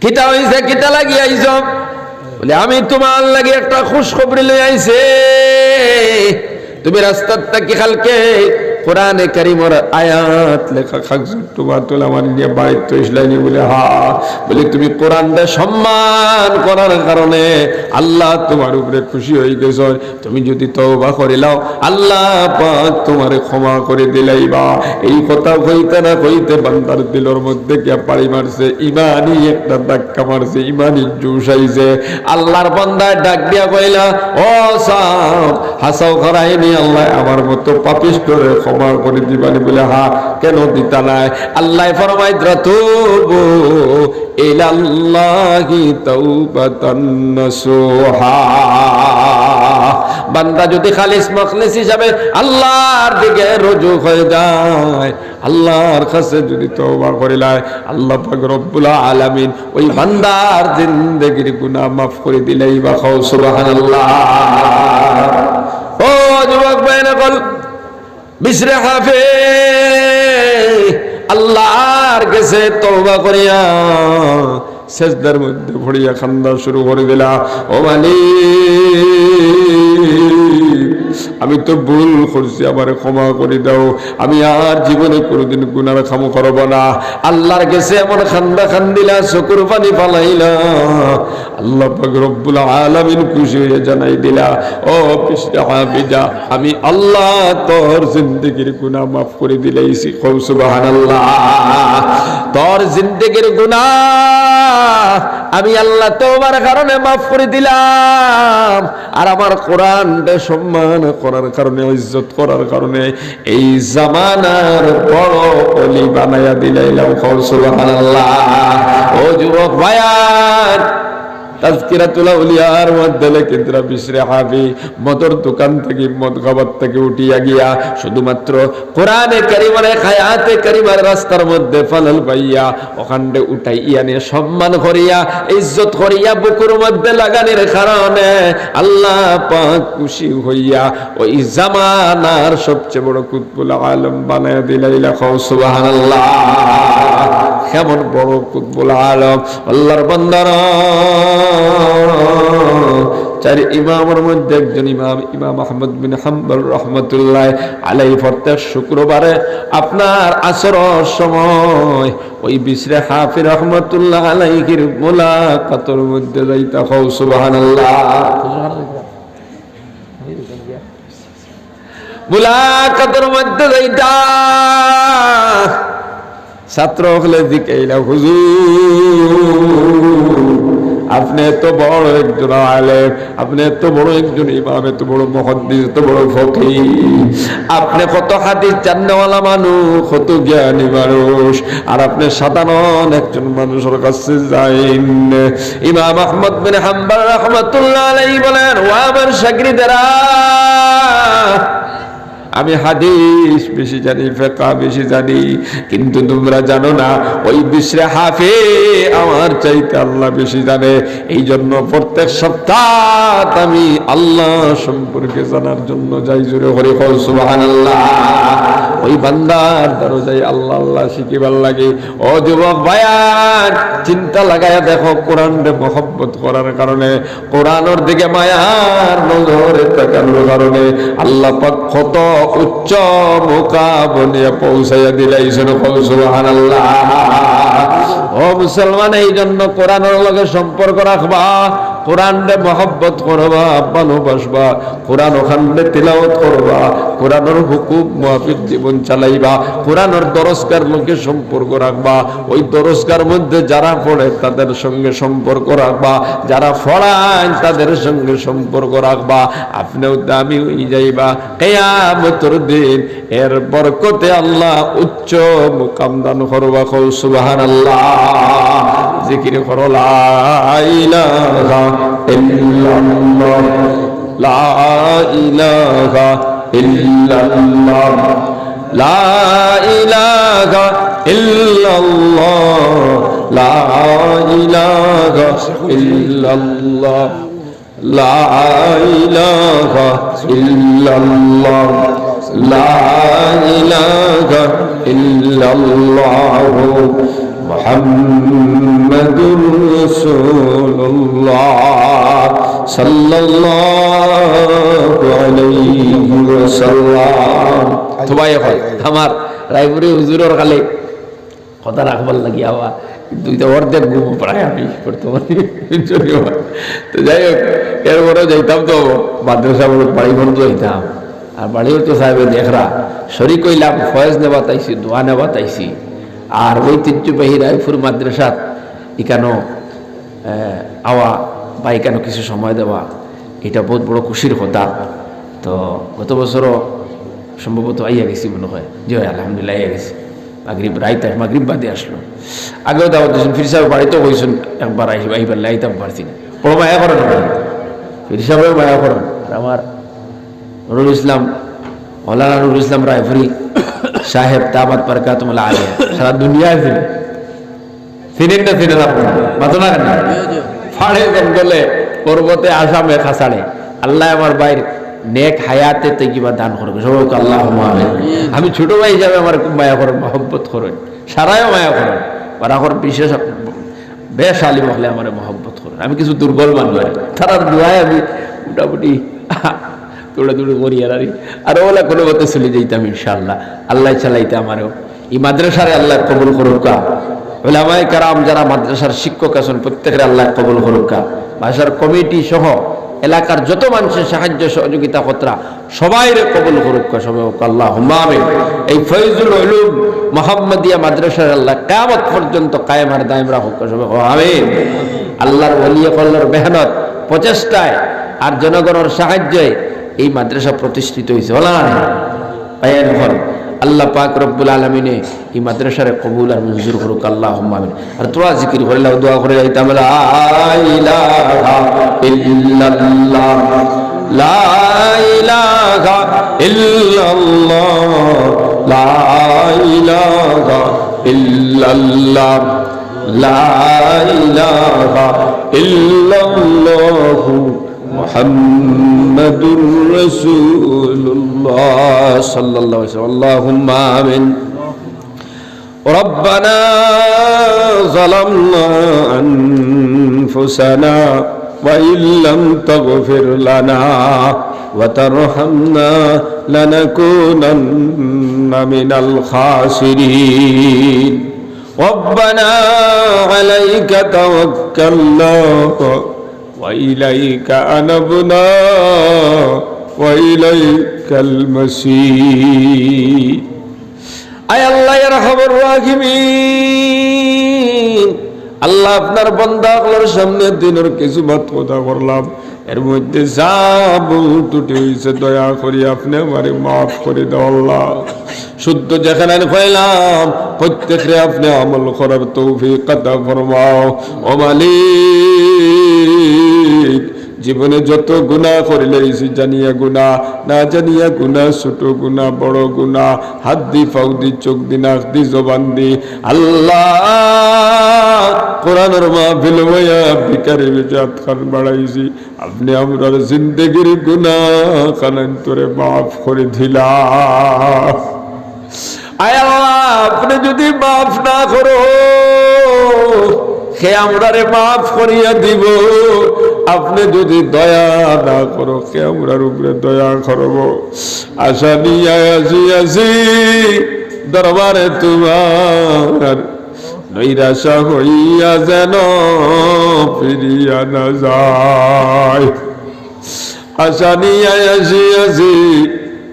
কিতা হইছে, কিতা লাগি আইছ? বলে আমি তোমার লাগে একটা খুশখবরি লই আইছে। তুমি রাস্তার থেকে কালকে কোরআনে কারীমের আয়াত লেখা কাগজ তোমার তোলা আমার নিয়ে বাড়িতে ইসলাইনি বলে হা বলে তুমি কোরআনটা সম্মান করার কারণে আল্লাহ তোমার উপরে খুশি হয়ে গেছে। তুমি যদি তওবা করে লাও আল্লাহ পাক তোমারে ক্ষমা করে দিলাইবা। এই কথা কইতে না কইতে বান্দার দিলের মধ্যে কি পাড়ি মারছে, ইমানি একটা ধাক্কা মারছে, ইমানি জোশ আইছে। আল্লাহর বান্দা ডাক দিয়া কইলা, ও সাপ হাসাও করাইনি আল্লাহ আমার মতো পাপিষ্ঠরে ক্ষমা করে দিবানি? বলে হা, কেন দিতা নাই? আল্লাহ ফরমায় তুবু ইলাল্লাহি তাওবাতান নাসুহা। বান্দা যদি খালিস মখলিস হিসাবে আল্লাহর দিকে রুজু হয়ে যায়, আল্লাহর কাছে যদি তওবা করে লয়, আল্লাহ পাক রব্বুল আলামিন ওই বান্দার জিন্দেগির গুনাহ মাফ করে দিলেই বা খাও সুবহানাল্লাহ। ও যুবক ভাইরা বল বিশরে হাফে আল্লাহর কাছে তওবা করিয়া সেজদার মধ্যে পড়িয়া কান্না শুরু করে দিলা, ও মালিক আমি তো ভুল করছি, আমারে ক্ষমা করে দাও, আমি আর জীবনে কোনোদিন গুনার কাম করব না। আল্লাহর কাছে এমন খান্দা খান্দিলা, চকুর পানি ফালাইলা, আল্লাহ পাক রব্বুল আলামিন খুশি হয়ে জানাই দিলা, ও বিশরা আমি আল্লাহ তোর জিন্দেগির গুনাহ মাফ করে দিলাইছি। সুবহানাল্লাহ। তোর জিন্দেগির গুনাহ আমি আল্লাহ তোমার কারণে মাফ করে দিলাম, আর আমার কোরআনটা সম্মান করার কারণে, ইজ্জত করার কারণে এই জামানার বড় ওলি বানায়া দিলাইলাম। সুবহানাল্লাহ। ও যুবক ভাইয়ার তাজকিরাতুল আউলিয়ার মধ্যে লেখেন বিশরে হাফি মদর দোকান থেকে মদ খাবার থেকে উঠিয়া গিয়া শুধুমাত্র কোরআনে কারিমের হায়াতে কারিমের রাস্তার মধ্যে ফালাল পাইয়া ওখানে উঠাই ইয়ানে সম্মান করিয়া ইজ্জত করিয়া বুকুর মধ্যে লাগানোর কারণে আল্লাহ পাক খুশি হইয়া ওই জামানার সবচেয়ে বড় কুতুবুল আলম বানায়া দিলাইলা। সুবহানাল্লাহ। কেমন বড় কুতুবুল আলম আল্লাহর বান্দারা। চার ইমামের মধ্যে একজন ইমাম আহমদ বিন হাম্বল রহমতুল্লাহ আলাইহি প্রত্যেক শুক্রবারে আপনার আসরের সময় ওই বিশরে হাফি রহমতুল্লাহ আলাইহির মুলাকাতের মধ্যে যাইতা। সুবহানাল্লাহ। মুলাকাতের মধ্যে যাইতা ছাত্র হলে জিকাইলা, হুজুর আপনি এত বড় একজন আলেম, আপনি এত বড় একজন ইমাম, এত বড় মুহাদ্দিস, এত বড় ফকিহ, আপনি কত হাদিস জাননেওয়ালা মানুষ, কত জ্ঞানী মানুষ, আর আপনি সাধারণ একজন মানুষের কাছে যাইন। ইমাম আহমদ বিন হাম্বল রাহমাতুল্লাহ আলাইহি বলেন, ও আমার শাগিরদেরা, আমি হাদিস বেশি জানি, ফিকহ বেশি জানি, কিন্তু তোমরা জানো না ওই বিশরে হাফি আমার চাইতে আল্লাহ বেশি জানে। এই জন্য প্রত্যেক সপ্তাহ আমি আল্লাহ সম্পর্কে জানার জন্য যাই, জোরে করে কল সুবহানাল্লাহ। ওই বান্দার দরজায় আল্লাহ আল্লাহ শিখিবার লাগে। ও যুবক ভাইয়ান চিন্তা লাগায়া দেখো, কোরআনের মহব্বত করার কারণে, কোরআনের দিকে মায়ার নজরে তাকানোর কারণে আল্লাহ পাক কত উচ্চ মুকাবলে পৌঁছাইয়া দিলাইছেন। সুবহানাল্লাহ। ও মুসলমান, এই জন্য কোরআনের লগে সম্পর্ক রাখবা, কোরআনে মহব্বত করবা, ভালোবাসবা, কোরআন ওখানে তিলাওয়াত করবা, কোরআনের হুকুম মুআফিক জীবন চালাইবা, কোরআনের দরজগার লোকের সম্পর্ক রাখবা, ওই দরজগার মধ্যে যারা পড়ে তাদের সঙ্গে সম্পর্ক রাখবা, যারা পড়ায় তাদের সঙ্গে সম্পর্ক রাখবা, আপনিও দামি হয়ে যাইবা কিয়ামতের দিন। এর বরকতে আল্লাহ উচ্চ মুকাম দান করবা। সুবহানাল্লাহ। জিকির করো লা ইলাহা ইল্লাল্লাহ, লা ইলাহা ইল্লাল্লাহ, লা ইলাহা ইল্লাল্লাহ, লা ইলাহা ইল্লাল্লাহ, লা ইলাহা ইল্লাল্লাহ, লা ইলাহা ইল্লাল্লাহ, মুহাম্মাদুর রাসূলুল্লাহ সাল্লাল্লাহু আলাইহি ওয়াসাল্লাম। তো ভাই এখন আমার রায়পুরি হুজুরের কালে কথা রাখবার লাগি আবার দুইটা অর্ধেক ঘুম পড়ায় আমি বর্তমানে। তো যাই হোক, এরপরেও যাইতাম তো মাদ্রাসা বাড়ি বন্ধ হইতাম। আর বাড়িও তো সাহেবে দেখরা শরীর কইলাম ফয়েজ নেবা তাইছি, দোয়া নেবা তাইছি। আর ঐতিহ্যবাহী রায়পুর মাদ্রাসাত এখানো আওয়া বা এখানো কিছু সময় দেওয়া, এটা বহুত বড় খুশির কথা। তো গত বছরও সম্ভবত আইয়া গেছি মনে হয়, যে হয় আলহামদুলিল্লাহ আইয়া গেছি। মাগরিব রাইতে মাগরিব বাদে আসলো। আগেও দাওয়াত দিয়েছেন, ফির সাহেব বাড়িতেও কইছেন একবার আইবার আইতাম পারছি না। বড় মায়া করেন ফির সাহেবেও মায়া করেন। আর আমার নুরুল ইসলাম, মৌলানা নুরুল ইসলাম রায়পুরি সাহেব দামাত বারাকাতুহুল্লাহ আলাইহি সারা দুনিয়ায় ফিরেন না ফিরে মাতো না কেন ফাড়ে জঙ্গলে পর্বতে আসামে খাসাড়ে আল্লাহ আমার বাইর নেক হায়াতে তে কিবা দান করবে সবাইকে আল্লাহ আমিন। আমি ছোট ভাই হিসাবে আমার খুব মায়া করেন, মহব্বত করেন, সারাও মায়া করেন। আর বিশেষ বেশ আলিম হলে আমার মহব্বত করেন। আমি কিছু দুর্বল মানুষ, তারা দোয়ায় আমি মোটামুটি দৌড়ে দৌড়ে করি। আর ওলা কোনো মতে চলে যাইতাম ইনশাআল্লাহ। আল্লাহ চালাইতে আমারও এই মাদ্রাসারে আল্লাহ কবুল করুকা। উলামায়ে কেরাম যারা মাদ্রাসার শিক্ষক আছেন প্রত্যেকের আল্লাহ কবুল করুকা। ভাষার কমিটি সহ এলাকার যত মানুষের সাহায্য সহযোগিতা কতরা সবাইর কবুল করুকা। সবাই আল্লাহুম্মা আমিন। এই ফয়জুল উলুম মুহাম্মাদিয়া মাদ্রাসার আল্লাহ কিয়ামত পর্যন্ত কায়েম আর দায়েম রাখুক। সবাই আমিন। আল্লাহর ওলি আল্লাহর মেহনত প্রচেষ্টায় আর জনগণের সাহায্যে এই মাদ্রাসা প্রতিষ্ঠিত হয়েছে। আল্লাহ পাক রব্বুল আলামিনে এই মাদ্রাসার কবুল আর মঞ্জুর করুক। আল্লাহুম্মা আমিন। আর তোরা জিকির করে দোয়া করে যাইতাম, লা ইলাহা ইল্লাল্লাহ লা ইলাহা ইল্লাল্লাহ লা ইলাহা ইল্লাল্লাহ লা ইলাহা ইল্লাল্লাহ মুহাম্মাদুর রাসূলুল্লাহ সাল্লাল্লাহু আলাইহি ওয়াসাল্লাম। আল্লাহুম্মা আমিন। রব্বানা যালামনা আনফুসানা ওয়া ইল্লাম তাগফির লানা ওয়া তারহামনা লানাকুনান্না মিনাল খাসিরিন। রব্বানা আলাইকা তাওয়াক্কালনা وإليك أنبنا وإليك المصير। আয় আল্লাহ ইয়া রাহমার রাহিমিন, আল্লাহ আপনার বান্দাগুলোর সামনে দিনের কিছু বাত কথা বললাম, এর মধ্যে যা ভুল ত্রুটি হয়েছে দয়া করি আপনি আমারে মাফ করে দাও। আল্লাহ শুদ্ধ যেখানে কইলাম প্রত্যেকরে আপনি আমল করার তৌফিক আতা ফরমাও। ও মালিক, জীবনে যত গুনাহ করিলেছি, জানিয়া গুনাহ না জানিয়া গুনাহ, ছোট গুনাহ বড় গুনাহ, হাত দি পাও দি চোখ দি নাক দি জবান দি, আল্লাহ কোরআনের মাহফিল হইয়া ভিখারি বেজাত খান বাড়াইছি, আপনি আমরার জিন্দেগির গুনাহ কানান্তরে মাফ করে দিলা। আয় আল্লাহ, আপনি যদি মাফ না করো সে আমরারে মাফ করিয়া দিব, আপনি যদি দয়া না করো সে আমরার উপরে দয়া করব। আশা নিয়ে আসি দরবারে তোমার, নৈরাশা হইয়া যেন ফিরিয়া না যায়। আশা নিয়ে আসি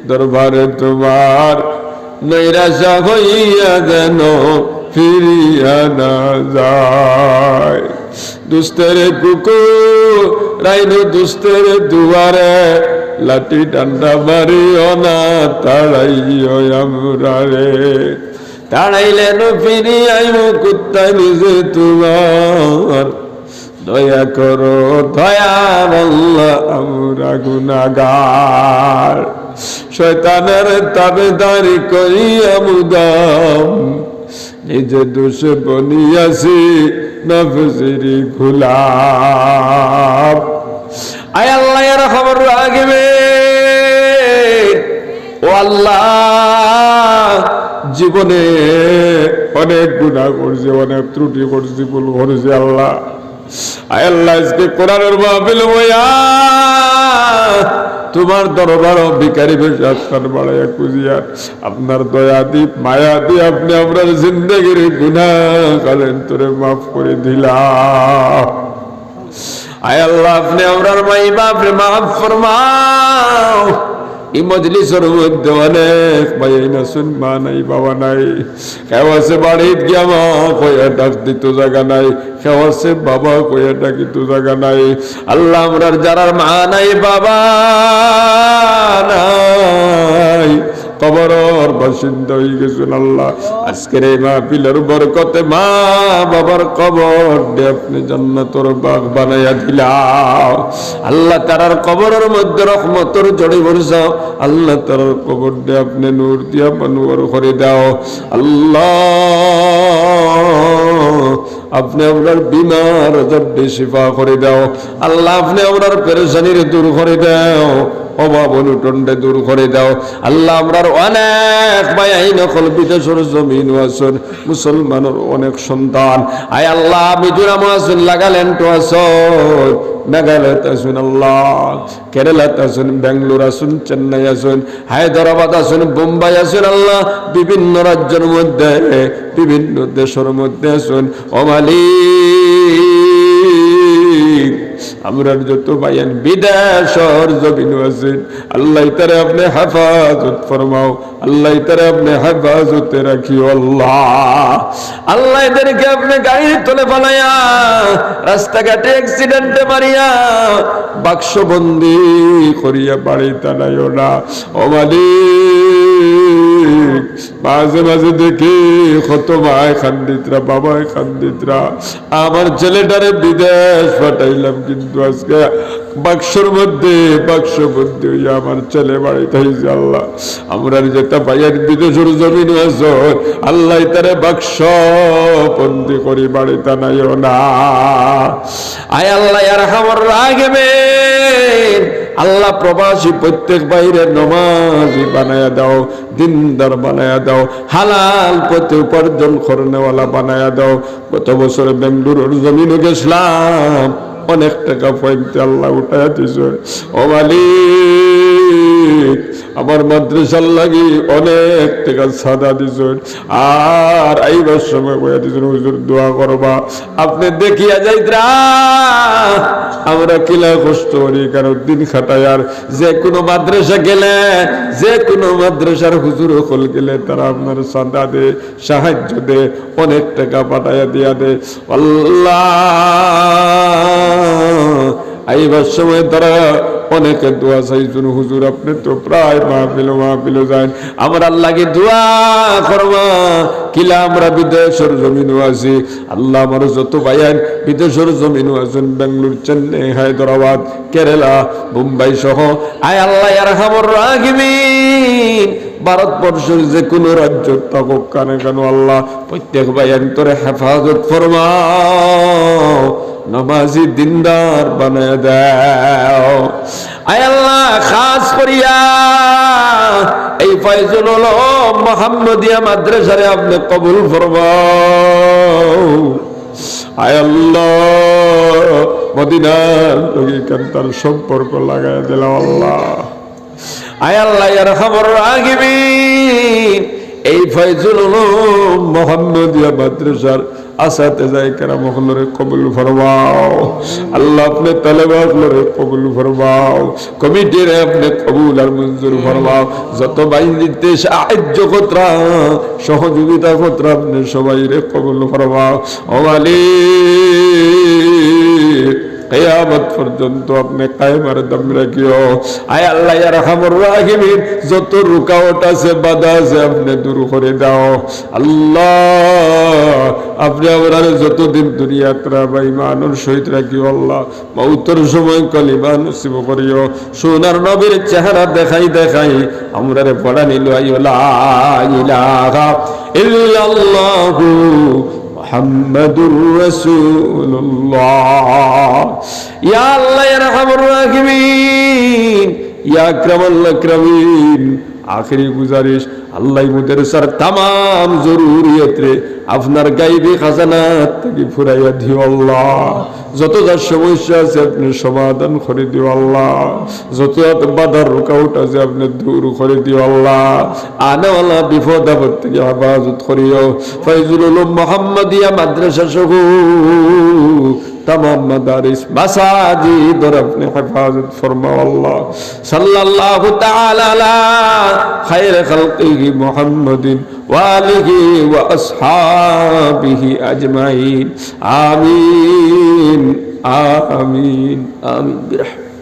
দরবারে তোমার, নৈরাশা হইয়া যেন ফিরিয়া না যায়। দুস্তের কুকুর রাইনো দুস্তের দুয়ারে, লাঠি ডান্ডা মারিও না তাড়াইও আমরারে, তাড়াইলেন ফিরি আইব কুত্তায় নিজে তোমার, দয়া করো দয়ার আল্লাহ আমরা গুনাহগার, শয়তানের তাবেদারি করিয়া মুদাম নিজে দোষে বনিয়াছি নফসেরি গোলাম। আয় আল্লাহ এর খবর রাখবে। ও আল্লাহ, জীবনে অনেক গুনাহ করছি, অনেক ত্রুটি করছি, ভুল করেছি আল্লাহ। আয় আল্লাহ, আজকে কোরআনের মাহফিল হইয়া তোমার দরবার ভিখারি বেশি আপনার বাড়াইয়া খুঁজিয়া আপনার দয়া দীপ মায়া দিয়ে আপনি আমরা জিন্দগির গুনাহ করেন তোরে মাফ করে দিলাম। আয় আল্লাহ, আপনি আমরার মাই বাপরে মাফ ফরমাও। এই মজলিসের মধ্যে অনেক ভাই না শুন, মা নাই বাবা নাই, কেউ আছে বাড়িতে গিয়া মা কইয়া ডাক দিত জায়গা নাই, কেউ আছে বাবা কইয়া ডাকিত জায়গা নাই। আল্লাহ, আমরার যারার মা নাই বাবা নাই, কবরের বাসিন্দা হয়ে গেছেন আল্লাহ, আজকের এই মাহফিলের বরকতে মা বাবার কবর দে আপনি জান্নাতের বাগ বানাইয়া দিলাও। আল্লাহ, তারার কবরের মধ্যে রহমতের জড়ি ভরসাও। আল্লাহ, তারার কবর দে আপনি নূর দিয়া বানুয়ার করে দাও। আল্লাহ, আপনি আপনার বিমার জড্ডে শিফা করে দাও। আল্লাহ, আপনি আপনার পেরেশানির দূর করে দাও, অভাব অনুটন্ডে দূর করে দাও। আল্লাহ, আমরার অনেক ভাই নকল বিদেশের জমিন আছেন, মুসলমানের অনেক সন্তান। আয় আল্লাহ, মিজোরাম আছেন, নাগাল্যান্ড আছেন, মেঘালয়ত আছেন, আল্লাহ কেরালাত আছেন, বেঙ্গালোর আছেন, চেন্নাই আছেন, হায়দ্রাবাদ আছেন, বোম্বাই আছেন। আল্লাহ, বিভিন্ন রাজ্যের মধ্যে বিভিন্ন দেশের মধ্যে আছেন। ও মালিক, আমরা যত ভাইয়ান বিদেশর জমিন আছেন, আল্লাহ তারে আপনি হেফাজত ফরমাও, আল্লাহ তারে আপনি হেফাজতে রাখিও। আল্লাহ, আল্লাহ এদেরকে আপনি গাড়ির তলে ফেলাইয়া রাস্তাঘাটে অ্যাক্সিডেন্টে মারিয়া বাক্সবন্দি করিয়া বাড়ি টানাইও না। ও মালিক, মাঝে মাঝে দেখি কত মায় খান্দিতরা, বাবায় খান্দিতরা, আমার ছেলেটারে বিদেশ পাঠাইলাম, কিন্তু আজকে বাক্সবন্দি হইয়া আমার ছেলে বাড়িতে হয়েছে। আল্লাহ, আমরা যেটা ভাইয়ের বিদেশের জমিন আছে, আল্লাহ তারে বাক্সবন্দি করি বাড়ি টানাইও না। আয় আল্লাহ, ইয়ারহামুর রাহিমিন, আল্লাহ প্রবাসী প্রত্যেক বাইরে নমাজি বানায়া দাও, দিনদার বানায়া দাও, হালাল পথে উপার্জন করনেওয়ালা বানায়া দাও। গত বছরে বেঙ্গালুরুর জমিনে গেছিলাম, অনেক টাকা পয়সা আল্লাহ উঠাইয়া দিয়েছে। ও মালিক, আমার মাদ্রাসার লাগি অনেক টাকা সাদা দিয়েছেন, আর আইবার সময় বইয়া দিয়েছেন হুজুর দোয়া করবা। আপনি দেখিয়া যাইতরা আমরা কিলা কষ্ট করি, কারণ দিন খাটাই। আর যে কোনো মাদ্রাসা গেলে, যে কোনো মাদ্রাসার হুজুর হল গেলে তারা আপনার সাদা দে, সাহায্য দে, অনেক টাকা পাঠাইয়া দিয়া দে। আল্লাহ, আইবার সময় তারা অনেকে দোয়া চাইছেন, হুজুর আপনি তো প্রায় মাহফিল যান, আমরা আল্লাহকে দোয়া করবা। কিলা আমরা বিদেশের জমিনও আছি, আল্লাহ আমার যত ভাইয়ান বিদেশের জমিনও আছেন, বেঙ্গালুর, চেন্নাই, হায়দ্রাবাদ, কেরালা, মুম্বাই সহ, আয় আল্লাহ ইয়ারহামুর রাহিমিন, ভারতবর্ষের যে কোনো রাজ্য থাকুক কানে কেন, আল্লাহ প্রত্যেক ভাইয়ান তোরে হেফাজত ফরমাও, নামাজি দিনদার বানায় দাও। আয় আল্লাহ, খাস করিয়া এই ফয়জুল আলম মুহাম্মদিয়া মাদ্রাসারে আপনি কবুল ফরমাও। আয় আল্লাহ, মদিনার লগি কান্তার সম্পর্ক লাগায় দিলাম। আল্লাহ, আয় আল্লাহ ইয়ারহামুর রাহিমিন, এই ফয়জুল আলম মুহাম্মদিয়া মাদ্রাসার আসাতে যাই কেরাম হলরে কবুল ফরমাও। আল্লাহ, আপনি তালেবা হলরে কবুল ফরমাও, কমিটির আপনি কবুল আর মঞ্জুর ফরমাও। যত বাইরে সাহায্য কতরা, সহযোগিতা কতরা, আপনি সবাই রে কবুল ফরমাও। ও মালিক, কিয়ামত পর্যন্ত আপনি কায়েম আর দম রাখিও। আয় আল্লাহ ইয়ারহামুর রাহিমিন, যত রুকাওয়াট আছে, বাধা আছে, আপনি দূর করে দাও। আল্লাহ, আপনি আমরা যতদিন দুনিয়াত রাখবা ইমানের সহিত রাখিও। আল্লাহ, মউতের সময় কলিমা নসিব করিও। সোনার নবীর চেহারা দেখাই দেখাই আমরা রে পড়া নিল, লা ইলাহা ইল্লাল্লাহু মুহাম্মাদুর রাসূলুল্লাহ। ইয়া আল্লাহ ইয়া আরহামুর রাহিমিন, ইয়া আকরামাল আকরামিন, আখেরি গুজারিশ আল্লাহ মুদের সার তাম জরুরিয়ত রে আপনার গাইবি খাজানাত থেকে ফুরাইয়া দিও আল্লাহ। যত যার সমস্যা আছে আপনি সমাধান করে দিও আল্লাহ। যত বাধার রুকাউট আছে আপনি দূর করে দিও আল্লাহ। আনাওয়ালা বিপদ আপদ থেকে হেফাজত করিও। ফয়জুল উলুম মুহাম্মাদিয়া মাদ্রাসা সহ तमाम मदारिस मसाजिद और अपने हिफाजत फरमाओ अल्लाह। सल्लल्लाहु तआला अला खैर खल्क़िही मुहम्मदिन व आलिही व अस्हाबिही अजमाइन। आमीन आमीन आमीन बिरहमतिक।